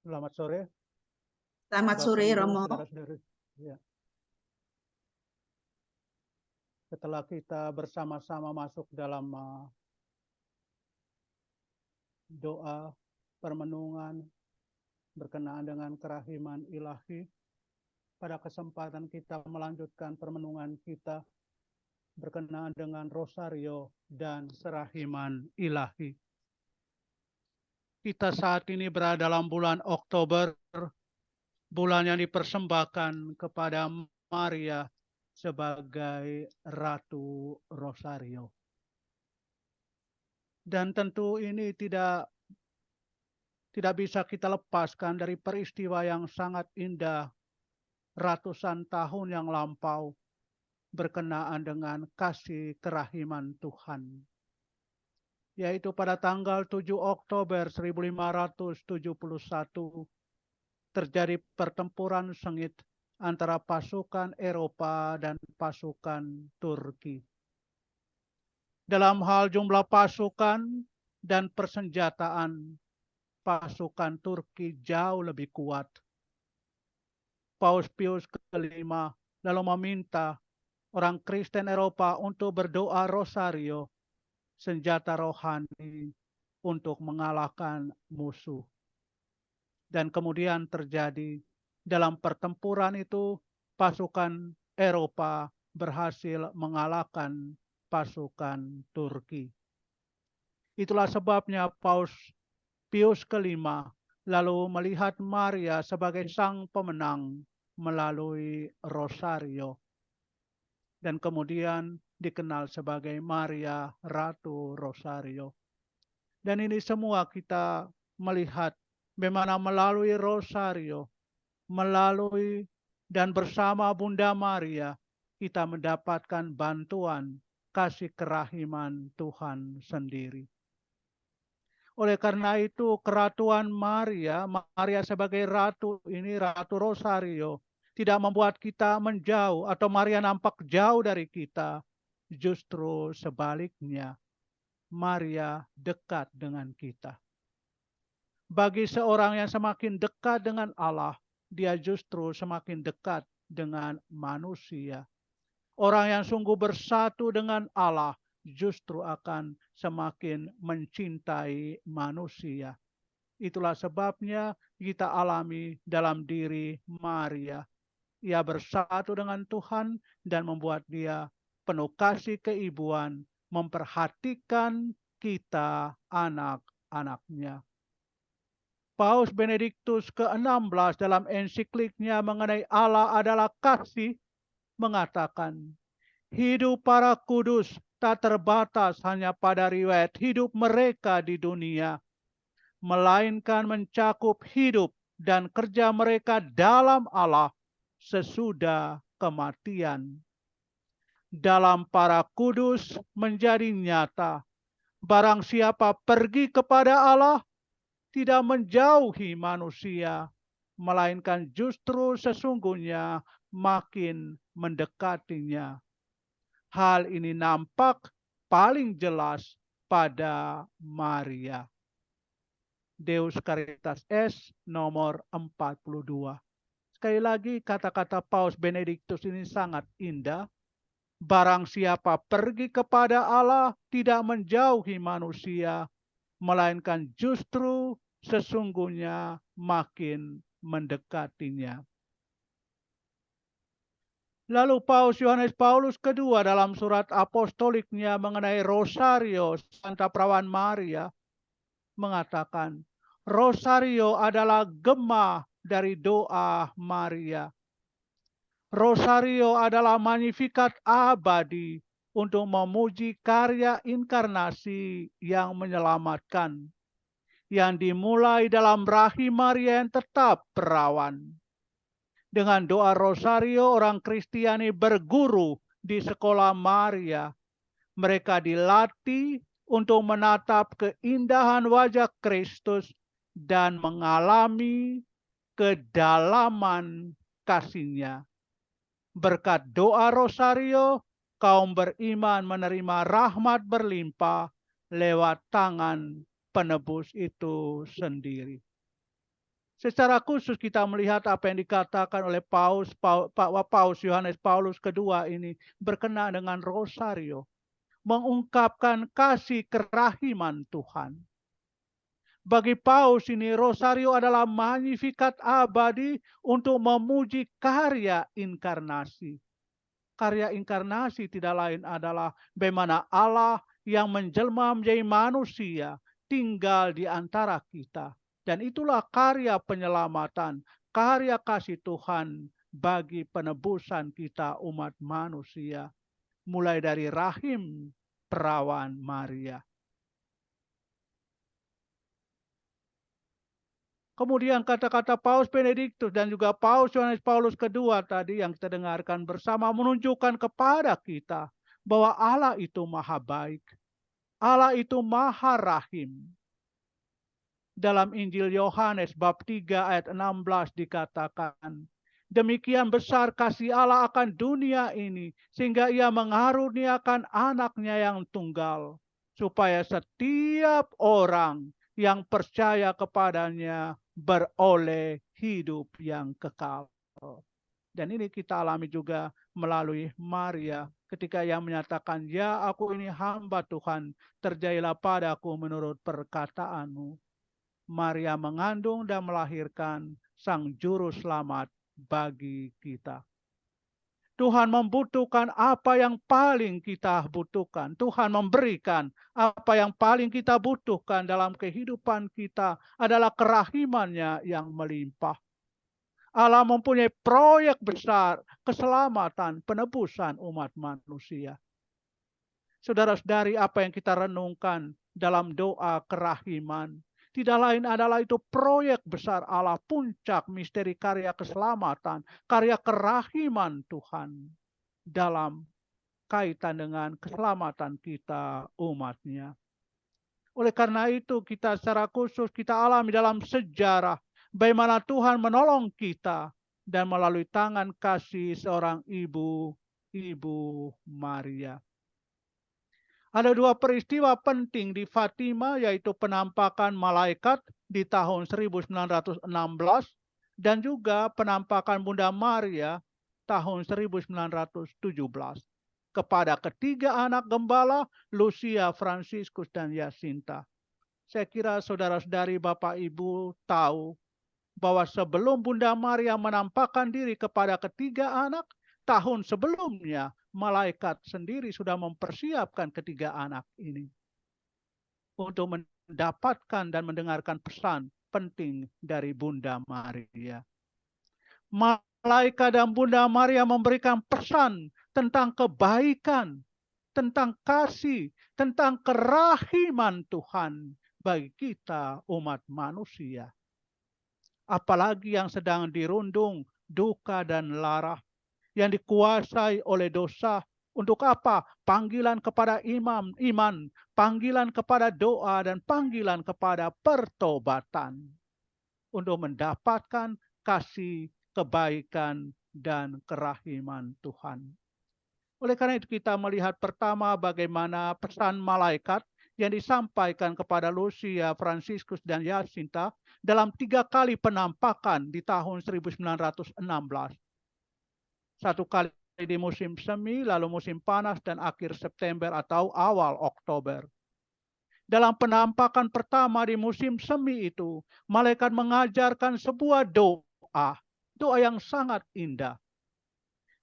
Selamat sore, Selamat Bapak sore, Ibu, Romo. saudara-saudari. Ya. Setelah kita bersama-sama masuk dalam doa permenungan berkenaan dengan kerahiman ilahi, pada kesempatan kita melanjutkan permenungan kita berkenaan dengan rosario dan serahiman ilahi. Kita saat ini berada dalam bulan Oktober, bulan yang dipersembahkan kepada Maria sebagai Ratu Rosario. Dan tentu ini tidak bisa kita lepaskan dari peristiwa yang sangat indah ratusan tahun yang lampau berkenaan dengan kasih kerahiman Tuhan. Yaitu pada tanggal 7 Oktober 1571 terjadi pertempuran sengit antara pasukan Eropa dan pasukan Turki. Dalam hal jumlah pasukan dan persenjataan, pasukan Turki jauh lebih kuat. Paus Pius kelima lalu meminta orang Kristen Eropa untuk berdoa rosario, senjata rohani untuk mengalahkan musuh. Dan kemudian terjadi dalam pertempuran itu pasukan Eropa berhasil mengalahkan pasukan Turki. Itulah sebabnya Paus Pius kelima lalu melihat Maria sebagai sang pemenang melalui rosario. Dan kemudian dikenal sebagai Maria Ratu Rosario. Dan ini semua kita melihat bagaimana melalui rosario, melalui dan bersama Bunda Maria, kita mendapatkan bantuan kasih kerahiman Tuhan sendiri. Oleh karena itu keratuan Maria sebagai ratu ini, Ratu Rosario, tidak membuat kita menjauh atau Maria nampak jauh dari kita. Justru sebaliknya, Maria dekat dengan kita. Bagi seorang yang semakin dekat dengan Allah, dia justru semakin dekat dengan manusia. Orang yang sungguh bersatu dengan Allah justru akan semakin mencintai manusia. Itulah sebabnya kita alami dalam diri Maria. Ia bersatu dengan Tuhan dan membuat dia penuh kasih keibuan, memperhatikan kita anak-anaknya. Paus Benediktus ke-16 dalam ensikliknya mengenai Allah adalah kasih mengatakan, hidup para kudus tak terbatas hanya pada riwayat hidup mereka di dunia, melainkan mencakup hidup dan kerja mereka dalam Allah sesudah kematian. Dalam para kudus menjadi nyata, barang siapa pergi kepada Allah, tidak menjauhi manusia, melainkan justru sesungguhnya makin mendekatinya. Hal ini nampak paling jelas pada Maria. Deus Caritas S nomor 42. Sekali lagi kata-kata Paus Benediktus ini sangat indah. Barang siapa pergi kepada Allah tidak menjauhi manusia, melainkan justru sesungguhnya makin mendekatinya. Lalu Paus Yohanes Paulus kedua dalam surat apostoliknya mengenai rosario Santa Perawan Maria mengatakan, rosario adalah gema dari doa Maria. Rosario adalah magnifikat abadi untuk memuji karya inkarnasi yang menyelamatkan, yang dimulai dalam rahim Maria yang tetap perawan. Dengan doa rosario, orang Kristiani berguru di sekolah Maria. Mereka dilatih untuk menatap keindahan wajah Kristus dan mengalami kedalaman kasih-Nya. Berkat doa rosario, kaum beriman menerima rahmat berlimpah lewat tangan penebus itu sendiri. Secara khusus kita melihat apa yang dikatakan oleh Paus Yohanes Paulus kedua ini berkenaan dengan rosario, mengungkapkan kasih kerahiman Tuhan. Bagi Paus ini rosario adalah magnifikat abadi untuk memuji karya inkarnasi. Karya inkarnasi tidak lain adalah bagaimana Allah yang menjelma menjadi manusia tinggal di antara kita. Dan itulah karya penyelamatan, karya kasih Tuhan bagi penebusan kita umat manusia. Mulai dari rahim perawan Maria. Kemudian kata-kata Paus Benediktus dan juga Paus Yohanes Paulus kedua tadi yang kita dengarkan bersama menunjukkan kepada kita bahwa Allah itu maha baik. Allah itu maha rahim. Dalam Injil Yohanes bab 3 ayat 16 dikatakan, demikian besar kasih Allah akan dunia ini, sehingga ia mengaruniakan anaknya yang tunggal, supaya setiap orang yang percaya kepadanya beroleh hidup yang kekal. Dan ini kita alami juga melalui Maria ketika ia menyatakan, ya aku ini hamba Tuhan, terjadilah padaku menurut perkataanmu. Maria mengandung dan melahirkan Sang Juru Selamat bagi kita. Tuhan membutuhkan apa yang paling kita butuhkan. Tuhan memberikan apa yang paling kita butuhkan dalam kehidupan kita adalah kerahimannya yang melimpah. Allah mempunyai proyek besar keselamatan, penebusan umat manusia. Saudara-saudari, apa yang kita renungkan dalam doa kerahiman tidak lain adalah itu proyek besar Allah, puncak misteri karya keselamatan, karya kerahiman Tuhan dalam kaitan dengan keselamatan kita umatnya. Oleh karena itu kita secara khusus kita alami dalam sejarah bagaimana Tuhan menolong kita dan melalui tangan kasih seorang ibu Maria. Ada dua peristiwa penting di Fatima, yaitu penampakan malaikat di tahun 1916 dan juga penampakan Bunda Maria tahun 1917 kepada ketiga anak gembala, Lucia, Franciscus, dan Jacinta. Saya kira saudara-saudari, Bapak Ibu tahu bahwa sebelum Bunda Maria menampakkan diri kepada ketiga anak, tahun sebelumnya malaikat sendiri sudah mempersiapkan ketiga anak ini untuk mendapatkan dan mendengarkan pesan penting dari Bunda Maria. Malaikat dan Bunda Maria memberikan pesan tentang kebaikan, tentang kasih, tentang kerahiman Tuhan bagi kita umat manusia. Apalagi yang sedang dirundung duka dan lara, yang dikuasai oleh dosa. Untuk apa? Panggilan kepada iman, panggilan kepada doa, dan panggilan kepada pertobatan. Untuk mendapatkan kasih, kebaikan, dan kerahiman Tuhan. Oleh karena itu kita melihat pertama bagaimana pesan malaikat yang disampaikan kepada Lucia, Franciscus, dan Jacinta dalam 3 kali penampakan di tahun 1916. Satu kali di musim semi, lalu musim panas, dan akhir September atau awal Oktober. Dalam penampakan pertama di musim semi itu, malaikat mengajarkan sebuah doa yang sangat indah.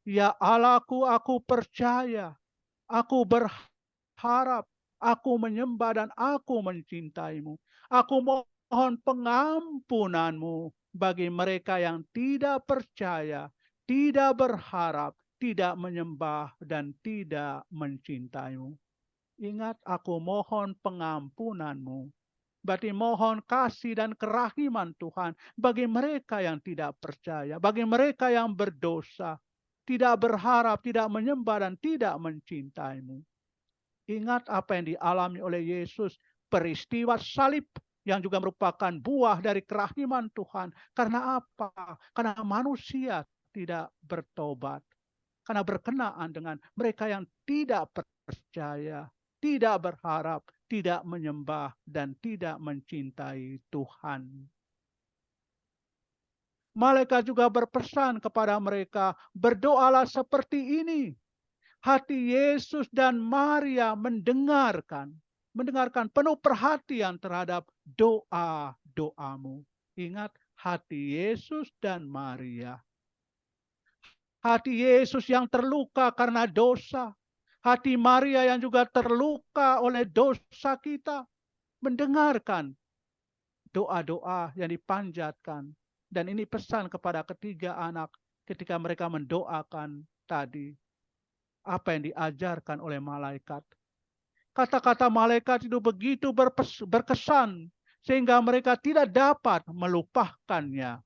Ya Allahku, aku percaya, aku berharap, aku menyembah dan aku mencintaimu. Aku mohon pengampunanmu bagi mereka yang tidak percaya, tidak berharap, tidak menyembah, dan tidak mencintaimu. Ingat, aku mohon pengampunanmu. Berarti mohon kasih dan kerahiman Tuhan bagi mereka yang tidak percaya, bagi mereka yang berdosa, tidak berharap, tidak menyembah, dan tidak mencintaimu. Ingat apa yang dialami oleh Yesus, peristiwa salib yang juga merupakan buah dari kerahiman Tuhan. Karena apa? Karena manusia tidak bertobat. Karena berkenaan dengan mereka yang tidak percaya, tidak berharap, tidak menyembah, dan tidak mencintai Tuhan. Malaikat juga berpesan kepada mereka, berdoalah seperti ini. Hati Yesus dan Maria mendengarkan penuh perhatian terhadap doa-doamu. Ingat, hati Yesus dan Maria. Hati Yesus yang terluka karena dosa. Hati Maria yang juga terluka oleh dosa kita. Mendengarkan doa-doa yang dipanjatkan. Dan ini pesan kepada ketiga anak ketika mereka mendoakan tadi. Apa yang diajarkan oleh malaikat. Kata-kata malaikat itu begitu berkesan sehingga mereka tidak dapat melupakannya.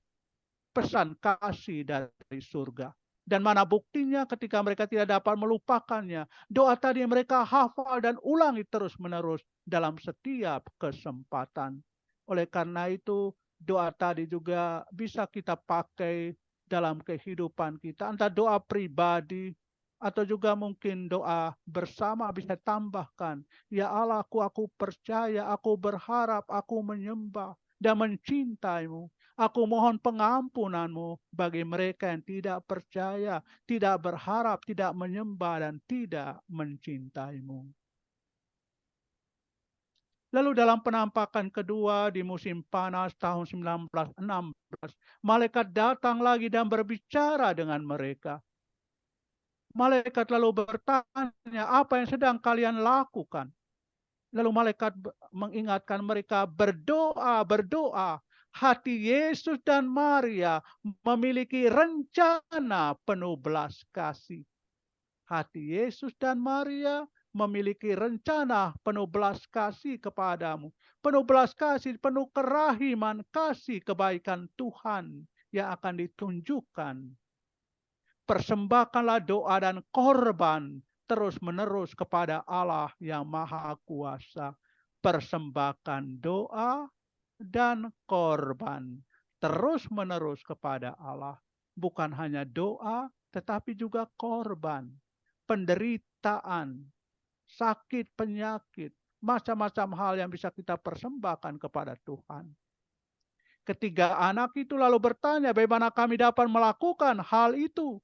Pesan kasih dari surga. Dan mana buktinya ketika mereka tidak dapat melupakannya. Doa tadi mereka hafal dan ulangi terus-menerus dalam setiap kesempatan. Oleh karena itu, doa tadi juga bisa kita pakai dalam kehidupan kita. Entah doa pribadi, atau juga mungkin doa bersama bisa tambahkan. Ya Allah, aku percaya, aku berharap, aku menyembah dan mencintaimu. Aku mohon pengampunanmu bagi mereka yang tidak percaya, tidak berharap, tidak menyembah, dan tidak mencintaimu. Lalu dalam penampakan kedua di musim panas tahun 1916, malaikat datang lagi dan berbicara dengan mereka. Malaikat lalu bertanya, apa yang sedang kalian lakukan? Lalu malaikat mengingatkan mereka, berdoa, berdoa. Hati Yesus dan Maria memiliki rencana penuh belas kasih. Hati Yesus dan Maria memiliki rencana penuh belas kasih kepadamu. Penuh belas kasih, penuh kerahiman, kasih kebaikan Tuhan yang akan ditunjukkan. Persembahkanlah doa dan korban terus-menerus kepada Allah yang Maha Kuasa. Persembahkan doa dan korban terus-menerus kepada Allah. Bukan hanya doa, tetapi juga korban. Penderitaan, sakit, penyakit, macam-macam hal yang bisa kita persembahkan kepada Tuhan. Ketiga anak itu lalu bertanya, bagaimana kami dapat melakukan hal itu?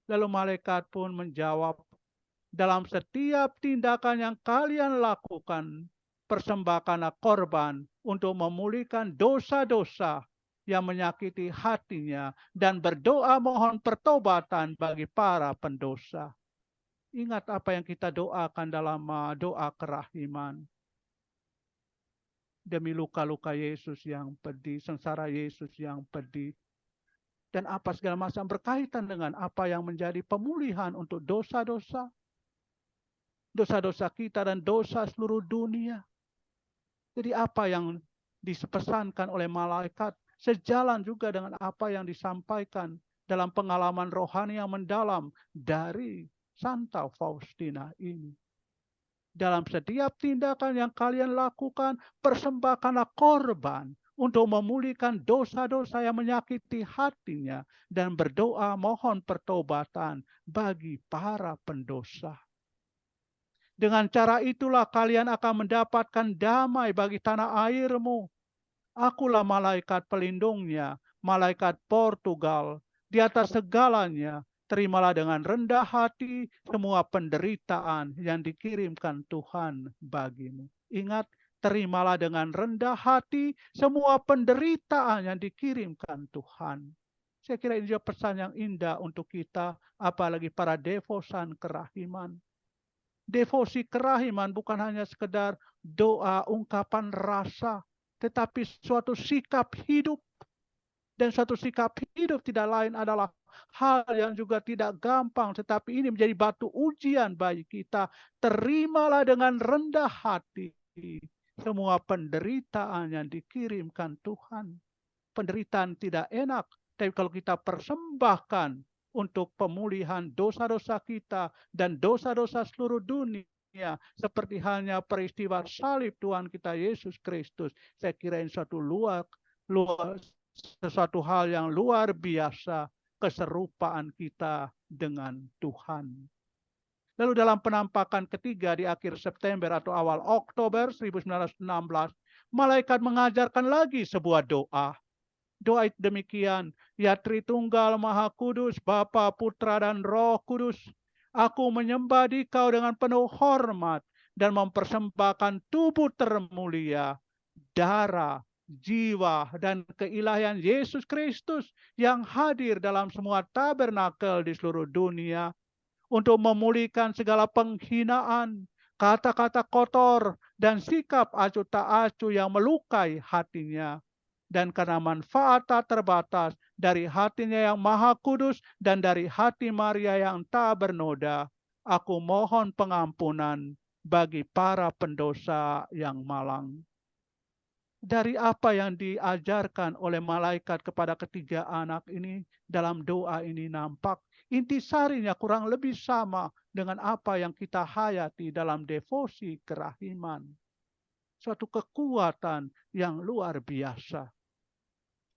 Lalu malaikat pun menjawab, dalam setiap tindakan yang kalian lakukan, persembahkanlah korban untuk memulihkan dosa-dosa yang menyakiti hatinya dan berdoa mohon pertobatan bagi para pendosa. Ingat apa yang kita doakan dalam doa kerahiman. Demi luka-luka Yesus yang pedih, sengsara Yesus yang pedih. Dan apa segala macam berkaitan dengan apa yang menjadi pemulihan untuk dosa-dosa. Dosa-dosa kita dan dosa seluruh dunia. Jadi apa yang dipesankan oleh malaikat sejalan juga dengan apa yang disampaikan dalam pengalaman rohani yang mendalam dari Santa Faustina ini. Dalam setiap tindakan yang kalian lakukan, persembahkanlah korban untuk memulihkan dosa-dosa yang menyakiti hatinya dan berdoa mohon pertobatan bagi para pendosa. Dengan cara itulah kalian akan mendapatkan damai bagi tanah airmu. Akulah malaikat pelindungnya, malaikat Portugal. Di atas segalanya, terimalah dengan rendah hati semua penderitaan yang dikirimkan Tuhan bagimu. Ingat, terimalah dengan rendah hati semua penderitaan yang dikirimkan Tuhan. Saya kira ini juga pesan yang indah untuk kita, apalagi para devosan kerahiman. Devosi kerahiman bukan hanya sekedar doa, ungkapan rasa, tetapi suatu sikap hidup. Dan suatu sikap hidup tidak lain adalah hal yang juga tidak gampang, tetapi ini menjadi batu ujian bagi kita. Terimalah dengan rendah hati semua penderitaan yang dikirimkan Tuhan. Penderitaan tidak enak, tapi kalau kita persembahkan untuk pemulihan dosa-dosa kita dan dosa-dosa seluruh dunia, seperti halnya peristiwa salib Tuhan kita Yesus Kristus, saya kira ini sesuatu hal yang luar biasa, keserupaan kita dengan Tuhan. Lalu dalam penampakan ketiga di akhir September atau awal Oktober 1916, malaikat mengajarkan lagi sebuah doa. Doa itu demikian, ya Tritunggal Maha Kudus, Bapa, Putra, dan Roh Kudus, aku menyembah Dikau dengan penuh hormat dan mempersembahkan tubuh termulia, darah, jiwa, dan keilahian Yesus Kristus yang hadir dalam semua tabernakel di seluruh dunia untuk memulihkan segala penghinaan, kata-kata kotor, dan sikap acuh tak acuh yang melukai hatinya. Dan karena manfaat tak terbatas dari hatinya yang maha kudus dan dari hati Maria yang tak bernoda, aku mohon pengampunan bagi para pendosa yang malang. Dari apa yang diajarkan oleh malaikat kepada ketiga anak ini dalam doa ini nampak intisarinya kurang lebih sama dengan apa yang kita hayati dalam devosi kerahiman. Suatu kekuatan yang luar biasa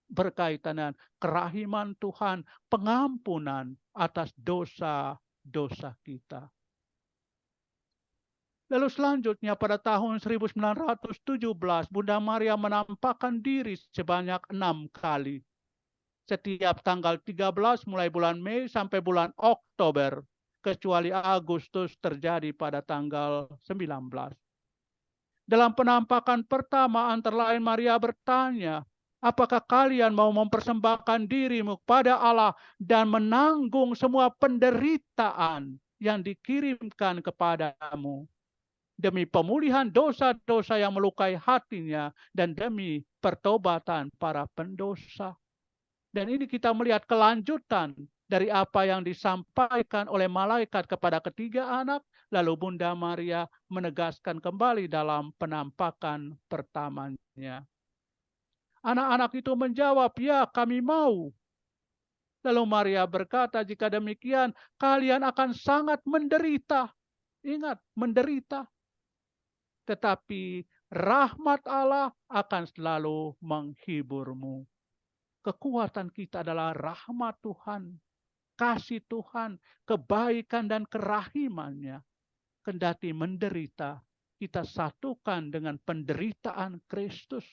berkaitan dengan kerahiman Tuhan, pengampunan atas dosa-dosa kita. Lalu selanjutnya pada tahun 1917 Bunda Maria menampakkan diri sebanyak 6 kali. Setiap tanggal 13 mulai bulan Mei sampai bulan Oktober, kecuali Agustus terjadi pada tanggal 19. Dalam penampakan pertama antara lain Maria bertanya, apakah kalian mau mempersembahkan dirimu kepada Allah dan menanggung semua penderitaan yang dikirimkan kepadamu demi pemulihan dosa-dosa yang melukai hatinya dan demi pertobatan para pendosa. Dan ini kita melihat kelanjutan dari apa yang disampaikan oleh malaikat kepada ketiga anak, lalu Bunda Maria menegaskan kembali dalam penampakan pertamanya. Anak-anak itu menjawab, ya kami mau. Lalu Maria berkata, jika demikian kalian akan sangat menderita. Ingat, menderita. Tetapi rahmat Allah akan selalu menghiburmu. Kekuatan kita adalah rahmat Tuhan, kasih Tuhan, kebaikan dan kerahimannya. Kendati menderita, kita satukan dengan penderitaan Kristus.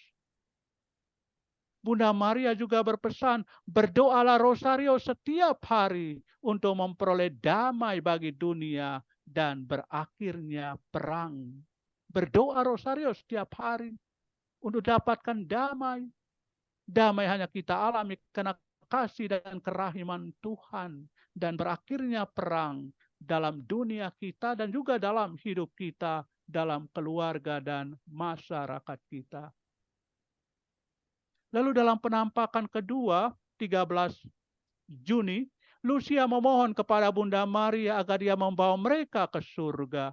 Bunda Maria juga berpesan, berdoalah rosario setiap hari untuk memperoleh damai bagi dunia dan berakhirnya perang. Berdoa rosario setiap hari untuk dapatkan damai. Damai hanya kita alami karena kasih dan kerahiman Tuhan. Dan berakhirnya perang dalam dunia kita dan juga dalam hidup kita, dalam keluarga dan masyarakat kita. Lalu dalam penampakan kedua, 13 Juni, Lucia memohon kepada Bunda Maria agar dia membawa mereka ke surga.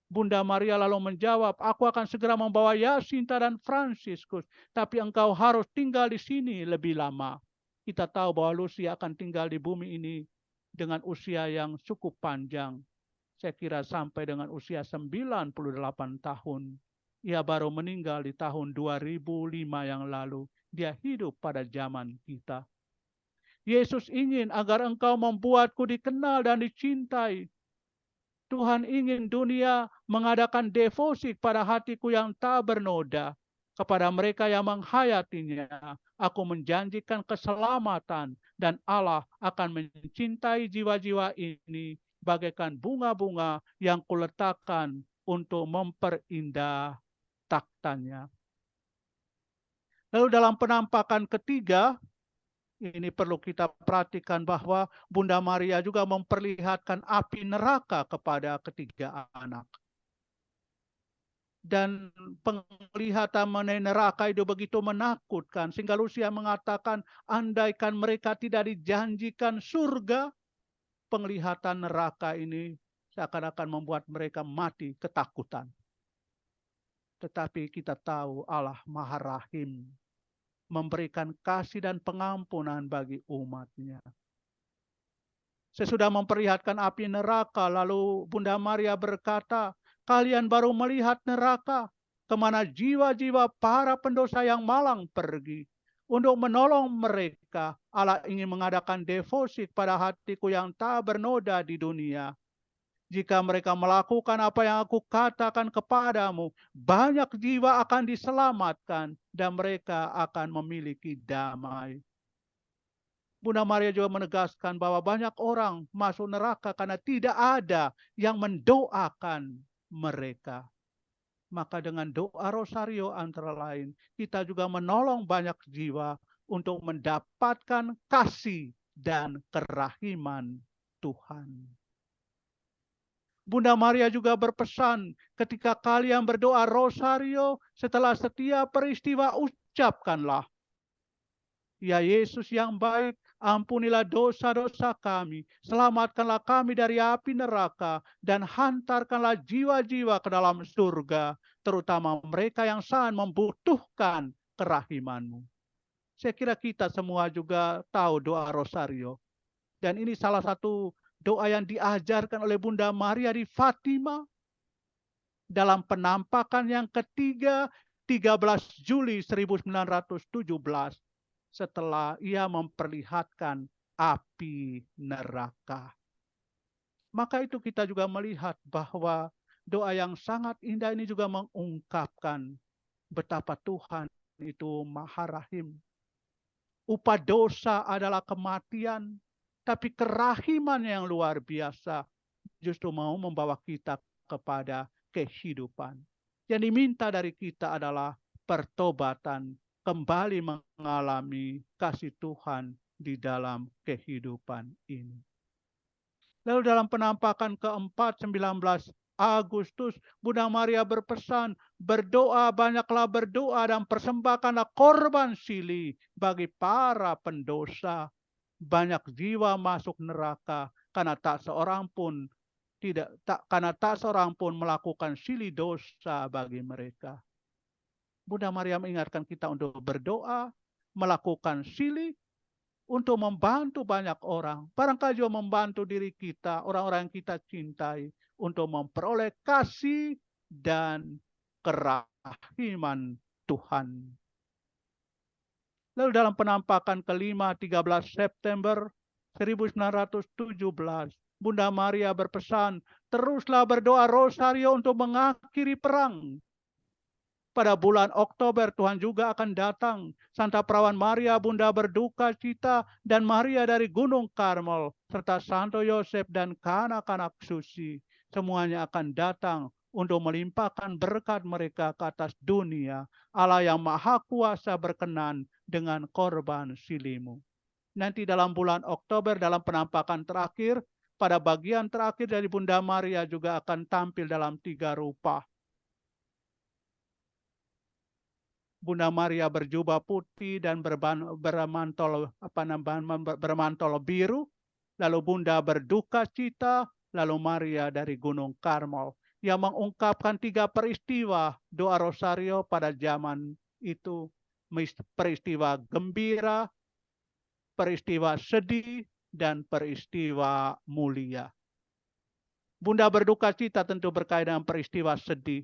Bunda Maria lalu menjawab, aku akan segera membawa Yasinta dan Fransiskus, tapi engkau harus tinggal di sini lebih lama. Kita tahu bahwa Lucia akan tinggal di bumi ini dengan usia yang cukup panjang. Saya kira sampai dengan usia 98 tahun. Ia baru meninggal di tahun 2005 yang lalu. Dia hidup pada zaman kita. Yesus ingin agar engkau membuatku dikenal dan dicintai. Tuhan ingin dunia mengadakan devosi pada hatiku yang tak bernoda. Kepada mereka yang menghayatinya, aku menjanjikan keselamatan dan Allah akan mencintai jiwa-jiwa ini bagaikan bunga-bunga yang kuletakkan untuk memperindah taktanya. Lalu dalam penampakan ketiga, ini perlu kita perhatikan bahwa Bunda Maria juga memperlihatkan api neraka kepada ketiga anak. Dan penglihatan mengenai neraka itu begitu menakutkan, sehingga Lucia mengatakan, andaikan mereka tidak dijanjikan surga, penglihatan neraka ini seakan-akan membuat mereka mati ketakutan. Tetapi kita tahu Allah Maha Rahim, memberikan kasih dan pengampunan bagi umatnya. Sesudah memperlihatkan api neraka, lalu Bunda Maria berkata, kalian baru melihat neraka, kemana jiwa-jiwa para pendosa yang malang pergi. Untuk menolong mereka, Allah ingin mengadakan devosi pada hatiku yang tak bernoda di dunia. Jika mereka melakukan apa yang aku katakan kepadamu, banyak jiwa akan diselamatkan dan mereka akan memiliki damai. Bunda Maria juga menegaskan bahwa banyak orang masuk neraka karena tidak ada yang mendoakan mereka. Maka dengan doa rosario antara lain, kita juga menolong banyak jiwa untuk mendapatkan kasih dan kerahiman Tuhan. Bunda Maria juga berpesan, ketika kalian berdoa rosario, setelah setiap peristiwa ucapkanlah, ya Yesus yang baik, ampunilah dosa-dosa kami, selamatkanlah kami dari api neraka, dan hantarkanlah jiwa-jiwa ke dalam surga, terutama mereka yang sangat membutuhkan kerahimanmu. Saya kira kita semua juga tahu doa rosario. Dan ini salah satu doa yang diajarkan oleh Bunda Maria di Fatima dalam penampakan yang ketiga 13 Juli 1917 setelah ia memperlihatkan api neraka. Maka itu kita juga melihat bahwa doa yang sangat indah ini juga mengungkapkan betapa Tuhan itu Maha Rahim. Upah dosa adalah kematian, tapi kerahiman yang luar biasa justru mau membawa kita kepada kehidupan. Yang diminta dari kita adalah pertobatan, kembali mengalami kasih Tuhan di dalam kehidupan ini. Lalu dalam penampakan keempat 19 Agustus, Bunda Maria berpesan, berdoa, banyaklah berdoa dan persembahkanlah korban silih bagi para pendosa. Banyak jiwa masuk neraka karena tak seorang pun melakukan silih dosa bagi mereka. Bunda Maria mengingatkan kita untuk berdoa, melakukan silih, untuk membantu banyak orang. Barangkali juga membantu diri kita, orang-orang yang kita cintai, untuk memperoleh kasih dan kerahiman Tuhan. Lalu dalam penampakan kelima 13 September 1917, Bunda Maria berpesan, teruslah berdoa rosario untuk mengakhiri perang. Pada bulan Oktober Tuhan juga akan datang. Santa Perawan Maria, Bunda berduka cita, dan Maria dari Gunung Karmel, serta Santo Yosef dan kanak-kanak suci. Semuanya akan datang untuk melimpahkan berkat mereka ke atas dunia. Allah yang Maha Kuasa berkenan dengan korban silimu. Nanti dalam bulan Oktober, dalam penampakan terakhir, pada bagian terakhir dari Bunda Maria juga akan tampil dalam 3 rupa. Bunda Maria berjubah putih dan bermantel biru, lalu Bunda berduka cita, lalu Maria dari Gunung Karmel, yang mengungkapkan 3 peristiwa doa rosario pada zaman itu, peristiwa gembira, peristiwa sedih, dan peristiwa mulia. Bunda berduka cita tentu berkait dengan peristiwa sedih.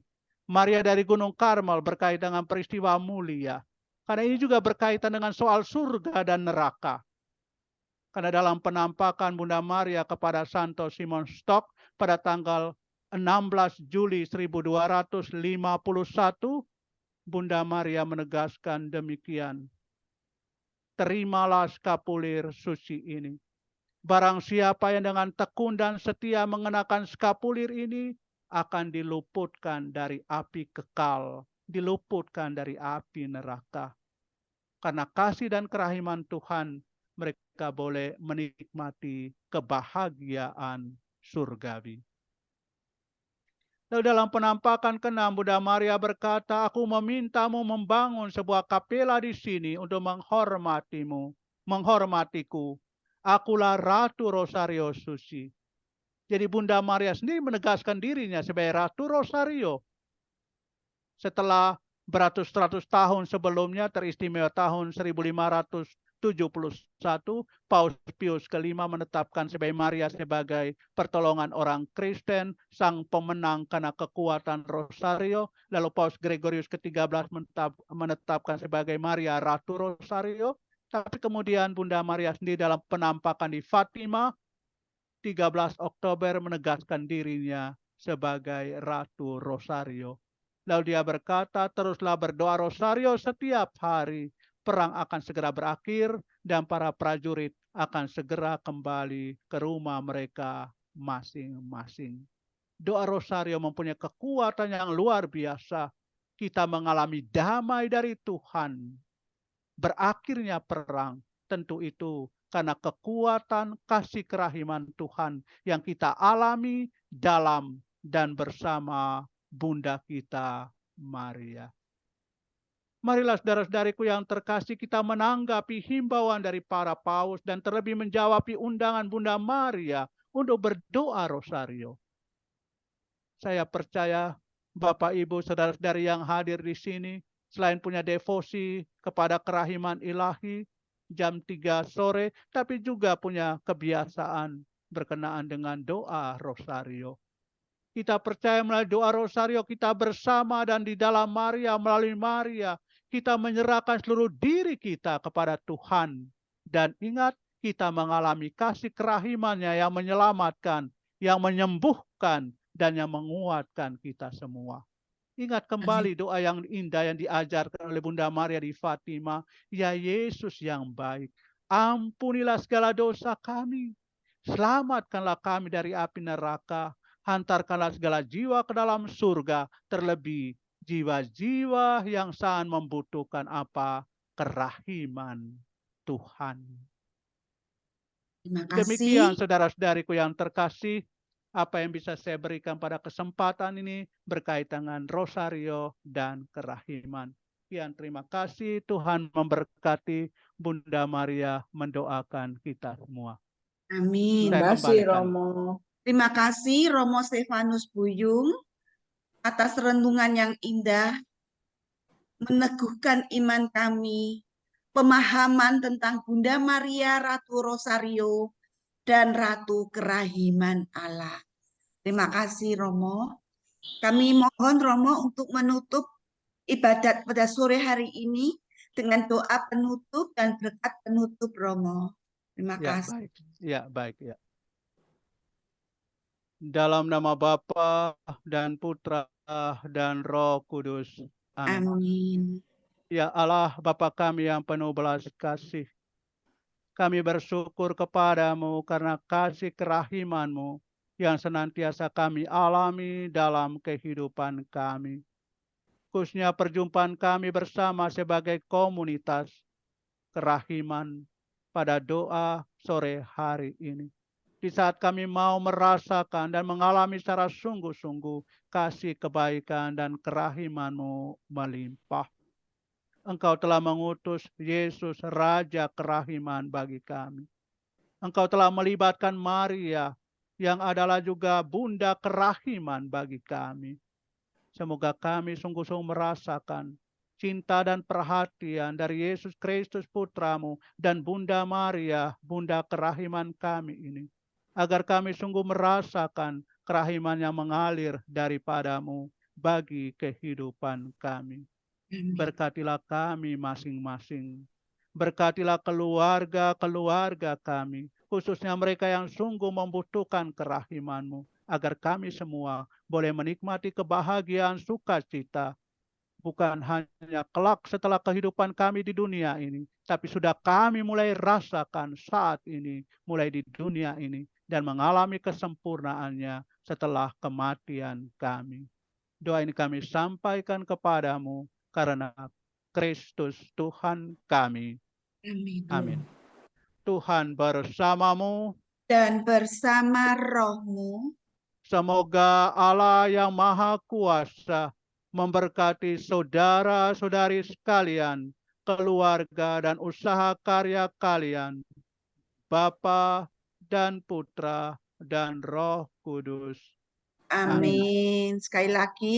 Maria dari Gunung Karmel berkaitan dengan peristiwa mulia. Karena ini juga berkaitan dengan soal surga dan neraka. Karena dalam penampakan Bunda Maria kepada Santo Simon Stock pada tanggal 16 Juli 1251, Bunda Maria menegaskan demikian. Terimalah skapulir suci ini. Barang siapa yang dengan tekun dan setia mengenakan skapulir ini akan diluputkan dari api kekal, diluputkan dari api neraka. Karena kasih dan kerahiman Tuhan, mereka boleh menikmati kebahagiaan surgawi. Lalu dalam penampakan ke-6, Bunda Maria berkata, aku memintamu membangun sebuah kapela di sini untuk menghormatiku. Akulah Ratu Rosario Suci. Jadi Bunda Maria sendiri menegaskan dirinya sebagai Ratu Rosario. Setelah beratus-ratus tahun sebelumnya, teristimewa tahun 1571, Paus Pius V menetapkan sebagai Maria sebagai pertolongan orang Kristen, sang pemenang karena kekuatan Rosario. Lalu Paus Gregorius ke-13 menetapkan sebagai Maria Ratu Rosario. Tapi kemudian Bunda Maria sendiri dalam penampakan di Fatima 13 Oktober menegaskan dirinya sebagai Ratu Rosario. Lalu dia berkata, teruslah berdoa Rosario setiap hari. Perang akan segera berakhir dan para prajurit akan segera kembali ke rumah mereka masing-masing. Doa Rosario mempunyai kekuatan yang luar biasa. Kita mengalami damai dari Tuhan. Berakhirnya perang, tentu itu karena kekuatan kasih kerahiman Tuhan yang kita alami dalam dan bersama Bunda kita Maria. Marilah saudara-saudariku yang terkasih, kita menanggapi himbauan dari para paus dan terlebih menjawab undangan Bunda Maria untuk berdoa Rosario. Saya percaya Bapak, Ibu, saudara-saudari yang hadir di sini, selain punya devosi kepada kerahiman ilahi jam 3 sore, tapi juga punya kebiasaan berkenaan dengan doa Rosario. Kita percaya melalui doa Rosario kita bersama dan di dalam Maria, melalui Maria, kita menyerahkan seluruh diri kita kepada Tuhan. Dan ingat, kita mengalami kasih kerahimannya yang menyelamatkan, yang menyembuhkan, dan yang menguatkan kita semua. Ingat kembali doa yang indah yang diajarkan oleh Bunda Maria di Fatima. Ya Yesus yang baik, ampunilah segala dosa kami. Selamatkanlah kami dari api neraka. Hantarkanlah segala jiwa ke dalam surga. Terlebih jiwa-jiwa yang sangat membutuhkan apa? Kerahiman Tuhan. Terima Demikian kasih. saudara-saudariku yang terkasih, apa yang bisa saya berikan pada kesempatan ini berkaitan dengan Rosario dan kerahiman. Sekian, terima kasih. Tuhan memberkati. Bunda Maria mendoakan kita semua. Amin. Saya Terima kasih kembalikan. Romo. Terima kasih Romo Stefanus Buyung atas renungan yang indah, meneguhkan iman kami, pemahaman tentang Bunda Maria Ratu Rosario dan Ratu Kerahiman Allah. Terima kasih Romo. Kami mohon Romo untuk menutup ibadat pada sore hari ini dengan doa penutup dan berkat penutup Romo. Terima Ya, kasih. baik. Ya, baik ya. Dalam nama Bapa dan Putra dan Roh Kudus. Amin. Amin. Ya Allah, Bapa kami yang penuh belas kasih, kami bersyukur kepadamu karena kasih kerahimanmu yang senantiasa kami alami dalam kehidupan kami. Khususnya perjumpaan kami bersama sebagai komunitas kerahiman pada doa sore hari ini. Di saat kami mau merasakan dan mengalami secara sungguh-sungguh kasih kebaikan dan kerahiman-Mu melimpah. Engkau telah mengutus Yesus Raja Kerahiman bagi kami. Engkau telah melibatkan Maria yang adalah juga Bunda Kerahiman bagi kami. Semoga kami sungguh-sungguh merasakan cinta dan perhatian dari Yesus Kristus Putramu dan Bunda Maria, Bunda Kerahiman kami ini. Agar kami sungguh merasakan kerahiman yang mengalir daripadamu bagi kehidupan kami. Berkatilah kami masing-masing. Berkatilah keluarga-keluarga kami, khususnya mereka yang sungguh membutuhkan kerahiman-Mu, agar kami semua boleh menikmati kebahagiaan sukacita, bukan hanya kelak setelah kehidupan kami di dunia ini, tapi sudah kami mulai rasakan saat ini, mulai di dunia ini, dan mengalami kesempurnaannya setelah kematian kami. Doa ini kami sampaikan kepadamu karena Kristus Tuhan kami. Amin. Amin. Tuhan bersamamu. Dan bersama rohmu. Semoga Allah yang Maha Kuasa memberkati saudara-saudari sekalian, keluarga dan usaha karya kalian, Bapa dan Putra dan Roh Kudus. Amin. Sekali lagi